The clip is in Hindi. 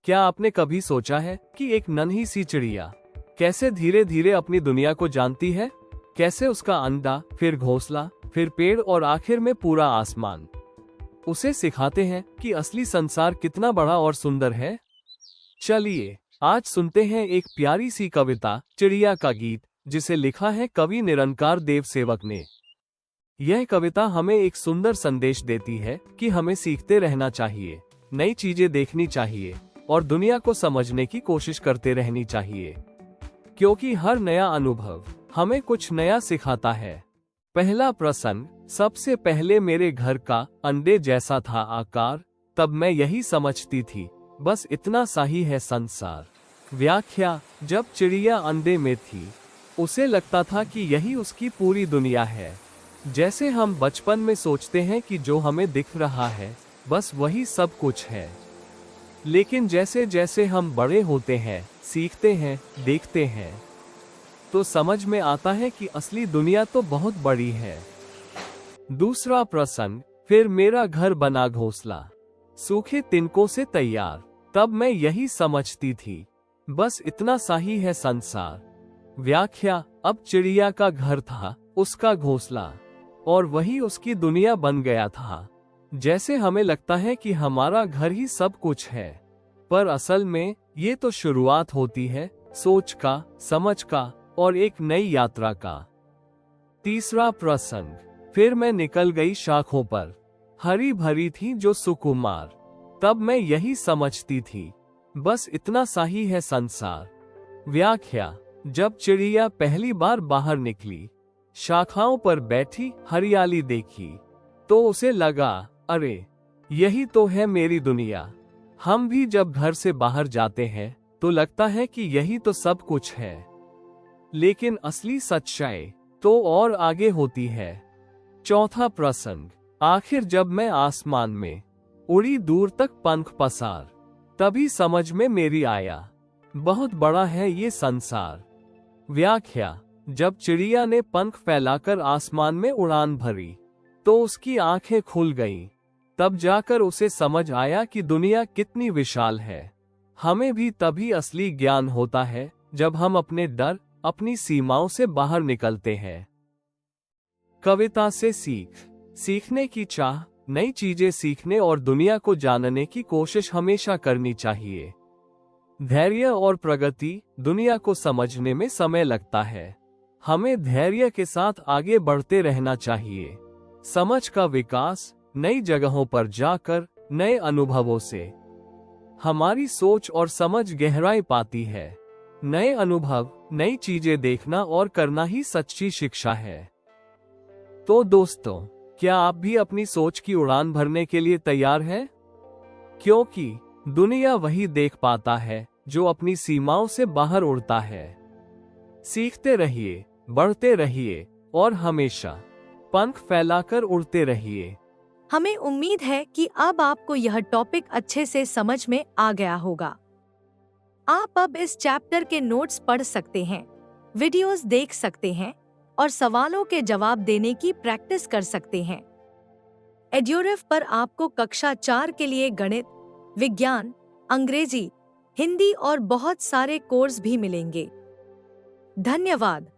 क्या आपने कभी सोचा है कि एक नन्ही सी चिड़िया कैसे धीरे धीरे अपनी दुनिया को जानती है? कैसे उसका अंडा, फिर घोंसला, फिर पेड़ और आखिर में पूरा आसमान उसे सिखाते हैं कि असली संसार कितना बड़ा और सुंदर है। चलिए आज सुनते हैं एक प्यारी सी कविता, चिड़िया का गीत, जिसे लिखा है कवि निरंकार देव सेवक ने। यह कविता हमें एक सुंदर संदेश देती है कि हमें सीखते रहना चाहिए, नई चीजें देखनी चाहिए और दुनिया को समझने की कोशिश करते रहनी चाहिए, क्योंकि हर नया अनुभव हमें कुछ नया सिखाता है। पहला प्रसंग। सबसे पहले मेरे घर का अंडे जैसा था आकार, तब मैं यही समझती थी, बस इतना सा ही है संसार। व्याख्या। जब चिड़िया अंडे में थी, उसे लगता था कि यही उसकी पूरी दुनिया है। जैसे हम बचपन में सोचते हैं कि जो हमें दिख रहा है बस वही सब कुछ है। लेकिन जैसे जैसे हम बड़े होते हैं, सीखते हैं, देखते हैं, तो समझ में आता है कि असली दुनिया तो बहुत बड़ी है। दूसरा प्रसंग। फिर मेरा घर बना घोंसला, सूखे तिनकों से तैयार, तब मैं यही समझती थी, बस इतना सा ही है संसार। व्याख्या। अब चिड़िया का घर था उसका घोंसला, और वही उसकी दुनिया बन गया था। जैसे हमें लगता है कि हमारा घर ही सब कुछ है, पर असल में ये तो शुरुआत होती है सोच का, समझ का और एक नई यात्रा का। तीसरा प्रसंग। फिर मैं निकल गई शाखों पर, हरी भरी थी जो सुकुमार, तब मैं यही समझती थी, बस इतना सा ही है संसार। व्याख्या। जब चिड़िया पहली बार बाहर निकली, शाखाओं पर बैठी हरियाली देखी, तो उसे लगा, अरे यही तो है मेरी दुनिया। हम भी जब घर से बाहर जाते हैं तो लगता है कि यही तो सब कुछ है, लेकिन असली सच्चाई तो और आगे होती है। चौथा प्रसंग। आखिर जब मैं आसमान में उड़ी दूर तक पंख पसार, तभी समझ में मेरी आया, बहुत बड़ा है ये संसार। व्याख्या। जब चिड़िया ने पंख फैलाकर आसमान में उड़ान भरी, तो उसकी आंखें खुल गईं। तब जाकर उसे समझ आया कि दुनिया कितनी विशाल है। हमें भी तभी असली ज्ञान होता है जब हम अपने डर, अपनी सीमाओं से बाहर निकलते हैं। कविता से सीख। सीखने की चाह, नई चीजें सीखने और दुनिया को जानने की कोशिश हमेशा करनी चाहिए। धैर्य और प्रगति। दुनिया को समझने में समय लगता है, हमें धैर्य के साथ आगे बढ़ते रहना चाहिए। समझ का विकास नई जगहों पर जाकर, नए अनुभवों से हमारी सोच और समझ गहराई पाती है। नए अनुभव, नई चीजें देखना और करना ही सच्ची शिक्षा है। तो दोस्तों, क्या आप भी अपनी सोच की उड़ान भरने के लिए तैयार हैं? क्योंकि दुनिया वही देख पाता है जो अपनी सीमाओं से बाहर उड़ता है। सीखते रहिए, बढ़ते रहिए और हमेशा पंख फैलाकर उड़ते रहिए। हमें उम्मीद है कि अब आपको यह टॉपिक अच्छे से समझ में आ गया होगा। आप अब इस चैप्टर के नोट्स पढ़ सकते हैं, वीडियोस देख सकते हैं और सवालों के जवाब देने की प्रैक्टिस कर सकते हैं। एड्योरेफ पर आपको कक्षा 4 के लिए गणित, विज्ञान, अंग्रेजी, हिंदी और बहुत सारे कोर्स भी मिलेंगे। धन्यवाद।